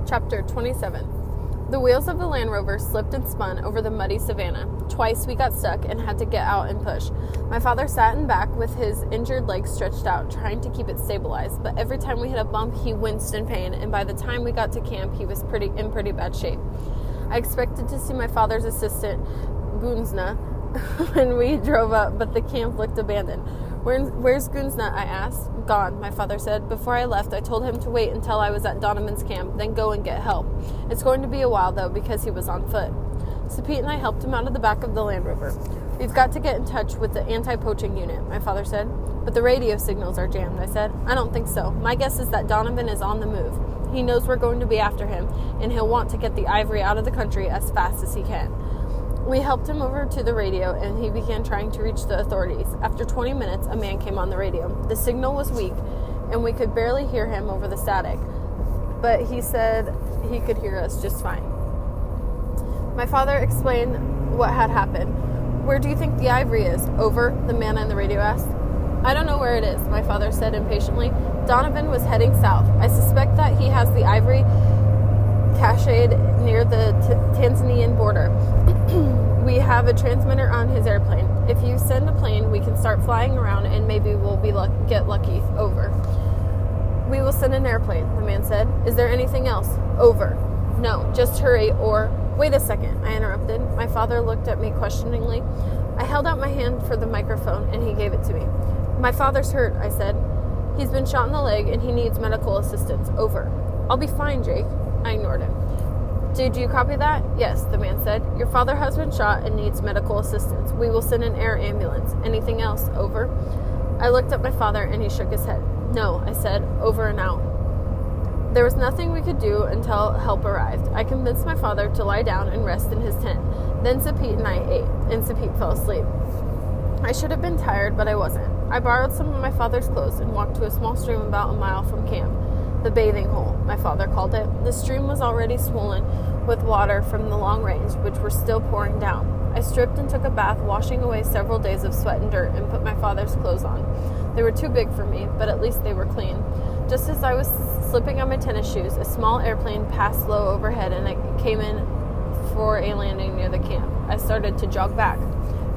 Chapter 27. The wheels of the Land Rover slipped and spun over the muddy savannah. Twice we got stuck and had to get out and push. My father sat in back with his injured legs stretched out, trying to keep it stabilized, but every time we hit a bump, he winced in pain, and by the time we got to camp, he was in pretty bad shape. I expected to see my father's assistant, Gunsna, when we drove up, but the camp looked abandoned. Where's Gunsna? I asked. Gone, my father said. Before I left, I told him to wait until I was at Donovan's camp, then go and get help. It's going to be a while, though, because he was on foot. So Pete and I helped him out of the back of the Land Rover. We've got to get in touch with the anti-poaching unit, my father said. But the radio signals are jammed, I said. I don't think so. My guess is that Donovan is on the move. He knows we're going to be after him, and he'll want to get the ivory out of the country as fast as he can. We helped him over to the radio, and he began trying to reach the authorities. After 20 minutes, a man came on the radio. The signal was weak, and we could barely hear him over the static, but he said he could hear us just fine. My father explained what had happened. Where do you think the ivory is? Over, the man on the radio asked. I don't know where it is, my father said impatiently. Donovan was heading south. I suspect that he has the ivory cached near the Tanzanian border. We have a transmitter on his airplane. If you send a plane, we can start flying around and maybe we'll get lucky. Over. We will send an airplane, the man said. Is there anything else? Over. No, just hurry or... Wait a second, I interrupted. My father looked at me questioningly. I held out my hand for the microphone and he gave it to me. My father's hurt, I said. He's been shot in the leg and he needs medical assistance. Over. I'll be fine, Jake. I ignored him. Did you copy that? Yes, the man said. Your father has been shot and needs medical assistance. We will send an air ambulance. Anything else? Over. I looked at my father and he shook his head. No, I said. Over and out. There was nothing we could do until help arrived. I convinced my father to lie down and rest in his tent. Then Sapit and I ate, and Sapit fell asleep. I should have been tired, but I wasn't. I borrowed some of my father's clothes and walked to a small stream about a mile from camp. The bathing hole, my father called it. The stream was already swollen with water from the long rains, which were still pouring down. I stripped and took a bath, washing away several days of sweat and dirt, and put my father's clothes on. They were too big for me, but at least they were clean. Just as I was slipping on my tennis shoes, a small airplane passed low overhead, and it came in for a landing near the camp. I started to jog back.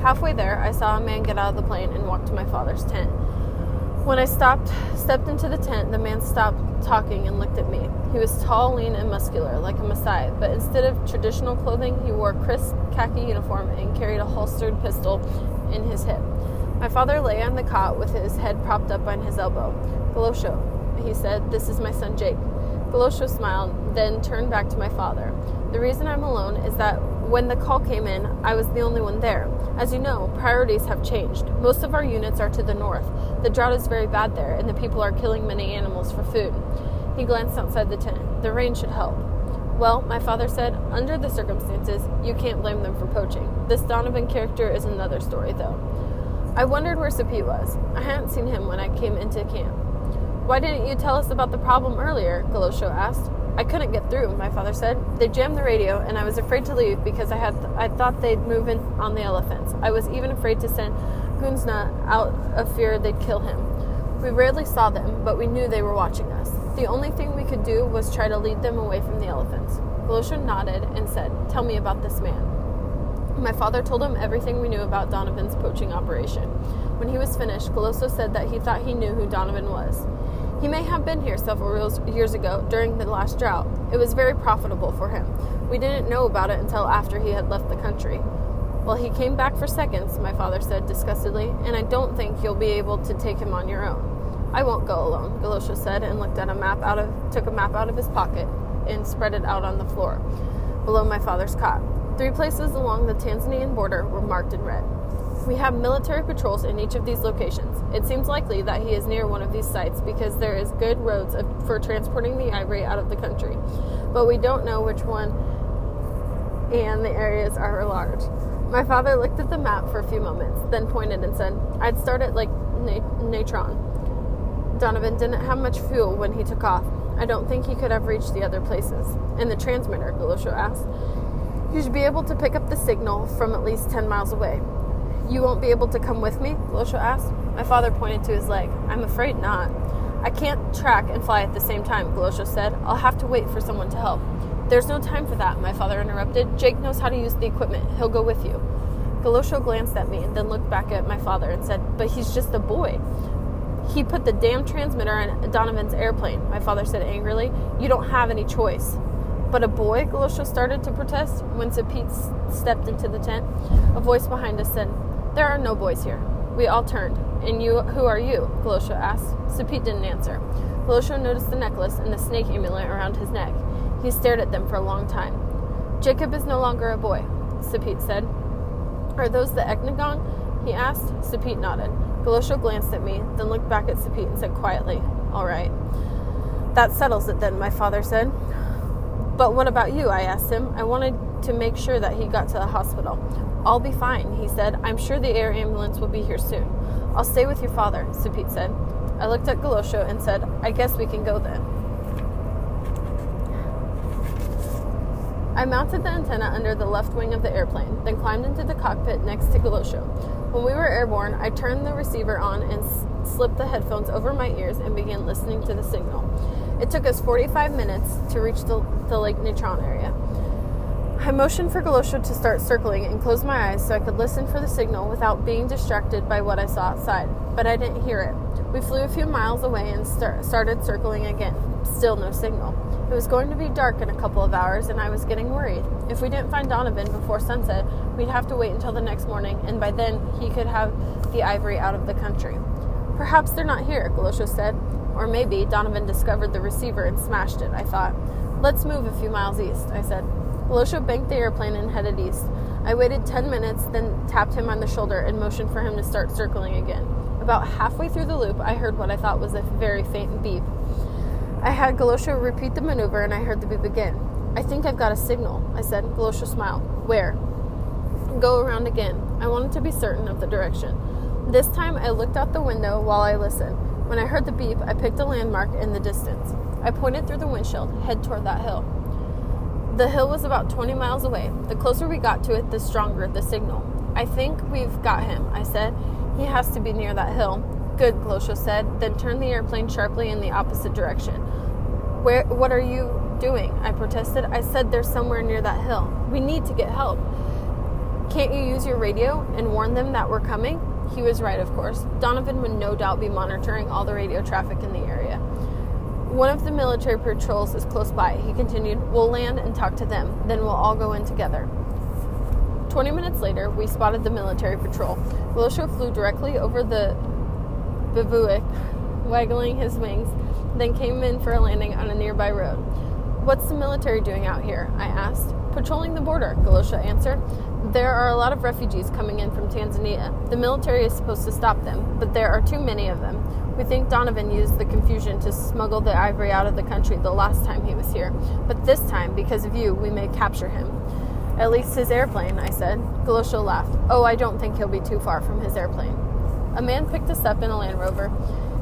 Halfway there, I saw a man get out of the plane and walk to my father's tent. When I stepped into the tent, the man stopped talking and looked at me. He was tall, lean, and muscular, like a Messiah, but instead of traditional clothing, he wore a crisp khaki uniform and carried a holstered pistol in his hip. My father lay on the cot with his head propped up on his elbow. Golosho, he said, this is my son Jake. Golosho smiled, then turned back to my father. The reason I'm alone is that when the call came in, I was the only one there. As you know, priorities have changed. Most of our units are to the north. The drought is very bad there, and the people are killing many animals for food. He glanced outside the tent. The rain should help. Well, my father said, under the circumstances, you can't blame them for poaching. This Donovan character is another story, though. I wondered where Sapit was. I hadn't seen him when I came into camp. Why didn't you tell us about the problem earlier? Golosho asked. I couldn't get through, my father said. They jammed the radio, and I was afraid to leave because I thought they'd move in on the elephants. I was even afraid to send Gunsna out of fear they'd kill him. We rarely saw them, but we knew they were watching us. The only thing we could do was try to lead them away from the elephants. Golosho nodded and said, Tell me about this man. My father told him everything we knew about Donovan's poaching operation. When he was finished, Golosho said that he thought he knew who Donovan was. He may have been here several years ago during the last drought. It was very profitable for him. We didn't know about it until after he had left the country. Well, he came back for seconds, my father said disgustedly, and I don't think you'll be able to take him on your own. I won't go alone, Golosho said, and took a map out of his pocket and spread it out on the floor below my father's cot. 3 places along the Tanzanian border were marked in red. We have military patrols in each of these locations. It seems likely that he is near one of these sites because there is good roads for transporting the ivory out of the country, but we don't know which one, and the areas are large. My father looked at the map for a few moments, then pointed and said, I'd start at Lake Natron. Donovan didn't have much fuel when he took off. I don't think he could have reached the other places. And the transmitter, Golosho asked. You should be able to pick up the signal from at least 10 miles away. You won't be able to come with me? Golosho asked. My father pointed to his leg. I'm afraid not. I can't track and fly at the same time, Galosho said. I'll have to wait for someone to help. There's no time for that, my father interrupted. Jake knows how to use the equipment. He'll go with you. Galosho glanced at me and then looked back at my father and said, but he's just a boy. He put the damn transmitter on Donovan's airplane, my father said angrily. You don't have any choice. But a boy, Galosho started to protest when Sapit stepped into the tent. A voice behind us said, there are no boys here. We all turned. And you, who are you? Galosho asked. Sapit didn't answer. Galosho noticed the necklace and the snake amulet around his neck. He stared at them for a long time. Jacob is no longer a boy, Sapit said. Are those the Eknagon? He asked. Sapit nodded. Galosho glanced at me, then looked back at Sapit and said quietly, all right. That settles it then, my father said. But what about you? I asked him. I wanted to make sure that he got to the hospital. I'll be fine, he said. I'm sure the air ambulance will be here soon. I'll stay with your father, Sapit said. I looked at Galosho and said, I guess we can go then. I mounted the antenna under the left wing of the airplane, then climbed into the cockpit next to Galosho. When we were airborne, I turned the receiver on and slipped the headphones over my ears and began listening to the signal. It took us 45 minutes to reach the Lake Natron area. I motioned for Galosho to start circling and closed my eyes so I could listen for the signal without being distracted by what I saw outside, but I didn't hear it. We flew a few miles away and started circling again. Still no signal. It was going to be dark in a couple of hours, and I was getting worried. If we didn't find Donovan before sunset, we'd have to wait until the next morning, and by then he could have the ivory out of the country. Perhaps they're not here, Galosho said. Or maybe Donovan discovered the receiver and smashed it, I thought. Let's move a few miles east, I said. Galosho banked the airplane and headed east. I waited 10 minutes, then tapped him on the shoulder and motioned for him to start circling again. About halfway through the loop, I heard what I thought was a very faint beep. I had Galosho repeat the maneuver, and I heard the beep again. I think I've got a signal, I said. Galosho smiled. Where? Go around again. I wanted to be certain of the direction. This time, I looked out the window while I listened. When I heard the beep, I picked a landmark in the distance. I pointed through the windshield, head toward that hill. The hill was about 20 miles away. The closer we got to it, the stronger the signal. I think we've got him, I said. He has to be near that hill. Good, Galosho said, then turned the airplane sharply in the opposite direction. What are you doing? I protested. I said they're somewhere near that hill. We need to get help. Can't you use your radio and warn them that we're coming? He was right, of course. Donovan would no doubt be monitoring all the radio traffic in the area. One of the military patrols is close by, he continued. We'll land and talk to them. Then we'll all go in together. 20 minutes later, we spotted the military patrol. Galosho flew directly over the bivouac, waggling his wings, then came in for a landing on a nearby road. What's the military doing out here? I asked. Patrolling the border, Galosho answered. There are a lot of refugees coming in from Tanzania. The military is supposed to stop them, but there are too many of them. We think Donovan used the confusion to smuggle the ivory out of the country the last time he was here. But this time, because of you, we may capture him. At least his airplane, I said. Galosho laughed. Oh, I don't think he'll be too far from his airplane. A man picked us up in a Land Rover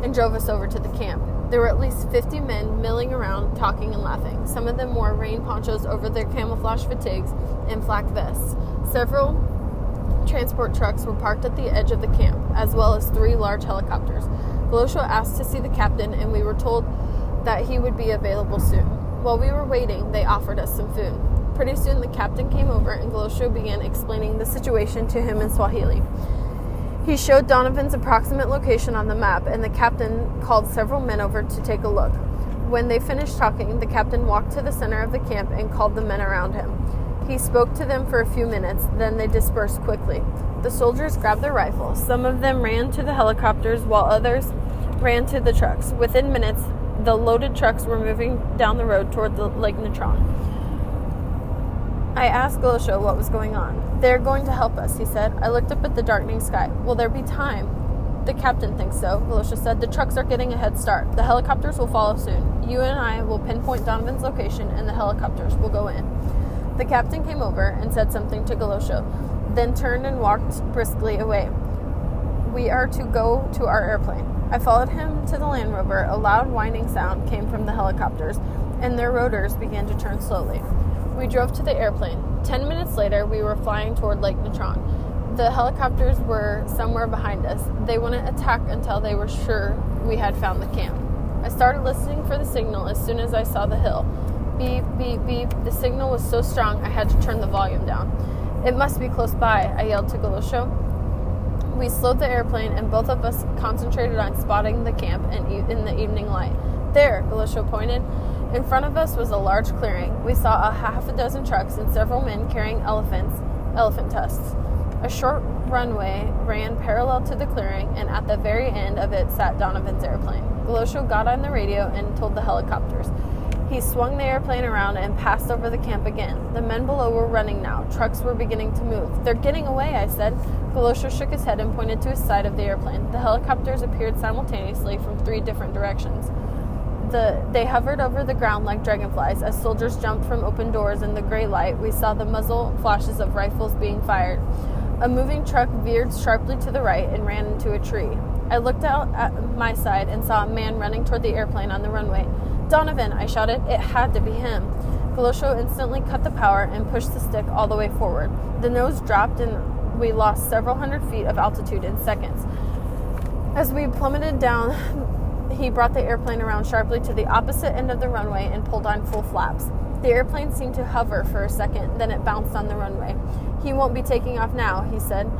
and drove us over to the camp. There were at least 50 men milling around, talking and laughing. Some of them wore rain ponchos over their camouflage fatigues and flak vests. Several transport trucks were parked at the edge of the camp, as well as 3 large helicopters. Galosho asked to see the captain, and we were told that he would be available soon. While we were waiting, they offered us some food. Pretty soon, the captain came over, and Galosho began explaining the situation to him in Swahili. He showed Donovan's approximate location on the map, and the captain called several men over to take a look. When they finished talking, the captain walked to the center of the camp and called the men around him. He spoke to them for a few minutes, then they dispersed quickly. The soldiers grabbed their rifles. Some of them ran to the helicopters, while others ran to the trucks. Within minutes, the loaded trucks were moving down the road toward the Lake Natron. I asked Galosho what was going on. They're going to help us, he said. I looked up at the darkening sky. Will there be time? The captain thinks so, Galosho said. The trucks are getting a head start. The helicopters will follow soon. You and I will pinpoint Donovan's location, and the helicopters will go in. The captain came over and said something to Galosho, then turned and walked briskly away. We are to go to our airplane. I followed him to the Land Rover. A loud whining sound came from the helicopters, and their rotors began to turn slowly. We drove to the airplane. 10 minutes later, we were flying toward Lake Natron. The helicopters were somewhere behind us. They wouldn't attack until they were sure we had found the camp. I started listening for the signal as soon as I saw the hill. Beep, beep, beep. The signal was so strong I had to turn the volume down. It must be close by, I yelled to Galosho. We slowed the airplane and both of us concentrated on spotting the camp in the evening light. There, Galosho pointed. In front of us was a large clearing. We saw a half a dozen trucks and several men carrying elephant tusks. A short runway ran parallel to the clearing, and at the very end of it sat Donovan's airplane. Galosho got on the radio and told the helicopters. He swung the airplane around and passed over the camp again. The men below were running now. Trucks were beginning to move. They're getting away, I said. Galosho shook his head and pointed to his side of the airplane. The helicopters appeared simultaneously from 3 different directions. They hovered over the ground like dragonflies. As soldiers jumped from open doors in the gray light, we saw the muzzle flashes of rifles being fired. A moving truck veered sharply to the right and ran into a tree. I looked out at my side and saw a man running toward the airplane on the runway. Donovan, I shouted. It had to be him. Galosho instantly cut the power and pushed the stick all the way forward. The nose dropped and we lost several hundred feet of altitude in seconds. As we plummeted down, he brought the airplane around sharply to the opposite end of the runway and pulled on full flaps. The airplane seemed to hover for a second, then it bounced on the runway. He won't be taking off now, he said.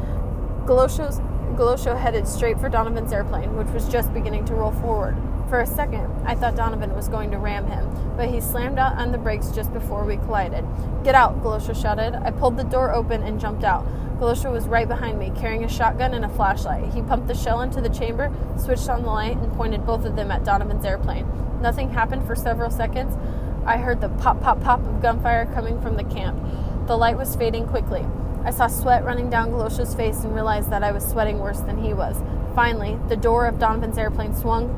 Galosho headed straight for Donovan's airplane, which was just beginning to roll forward. For a second, I thought Donovan was going to ram him, but he slammed out on the brakes just before we collided. Get out, Galosho shouted. I pulled the door open and jumped out. Galosho was right behind me, carrying a shotgun and a flashlight. He pumped the shell into the chamber, switched on the light, and pointed both of them at Donovan's airplane. Nothing happened for several seconds. I heard the pop, pop, pop of gunfire coming from the camp. The light was fading quickly. I saw sweat running down Galosho's face and realized that I was sweating worse than he was. Finally, the door of Donovan's airplane swung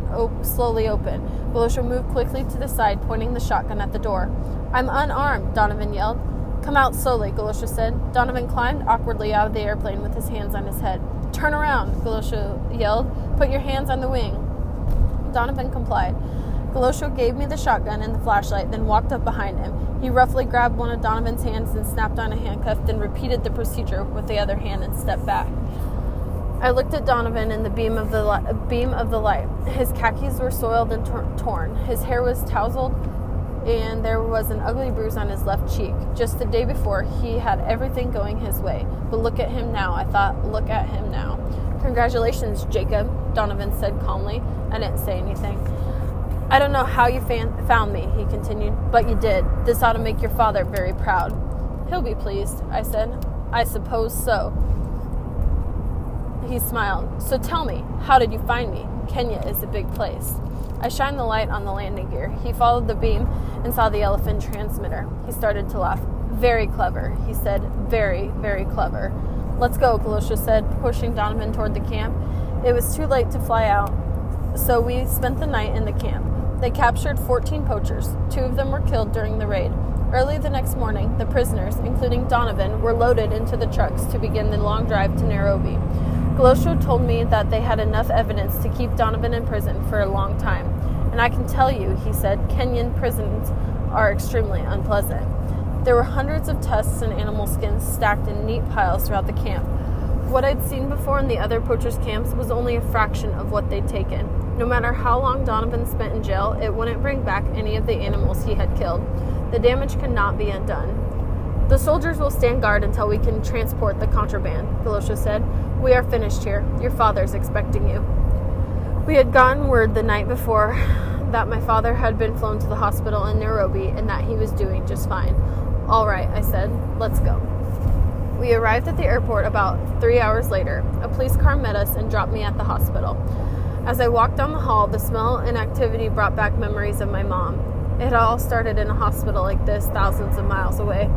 slowly open. Galosho moved quickly to the side, pointing the shotgun at the door. I'm unarmed, Donovan yelled. Come out slowly, Galosho said. Donovan climbed awkwardly out of the airplane with his hands on his head. Turn around, Galosho yelled. Put your hands on the wing. Donovan complied. Galosho gave me the shotgun and the flashlight, then walked up behind him. He roughly grabbed one of Donovan's hands and snapped on a handcuff, then repeated the procedure with the other hand and stepped back. I looked at Donovan in the beam of the light. His khakis were soiled and torn. His hair was tousled, and there was an ugly bruise on his left cheek. Just the day before, he had everything going his way. But look at him now, I thought. Look at him now. Congratulations, Jacob, Donovan said calmly. I didn't say anything. I don't know how you found me, he continued, but you did. This ought to make your father very proud. He'll be pleased, I said. I suppose so. He smiled. So tell me, how did you find me? Kenya is a big place. I shined the light on the landing gear. He followed the beam and saw the elephant transmitter. He started to laugh. Very clever, he said. Very, very clever. Let's go, Galosho said, pushing Donovan toward the camp. It was too late to fly out, so we spent the night in the camp. They captured 14 poachers. 2 of them were killed during the raid. Early the next morning, the prisoners, including Donovan, were loaded into the trucks to begin the long drive to Nairobi. Galosho told me that they had enough evidence to keep Donovan in prison for a long time. And I can tell you, he said, Kenyan prisons are extremely unpleasant. There were hundreds of tusks and animal skins stacked in neat piles throughout the camp. What I'd seen before in the other poachers' camps was only a fraction of what they'd taken. No matter how long Donovan spent in jail, it wouldn't bring back any of the animals he had killed. The damage could not be undone. The soldiers will stand guard until we can transport the contraband, Galosho said. We are finished here. Your father's expecting you. We had gotten word the night before that my father had been flown to the hospital in Nairobi and that he was doing just fine. All right, I said. Let's go. We arrived at the airport about 3 hours later. A police car met us and dropped me at the hospital. As I walked down the hall, the smell and activity brought back memories of my mom. It all started in a hospital like this, thousands of miles away.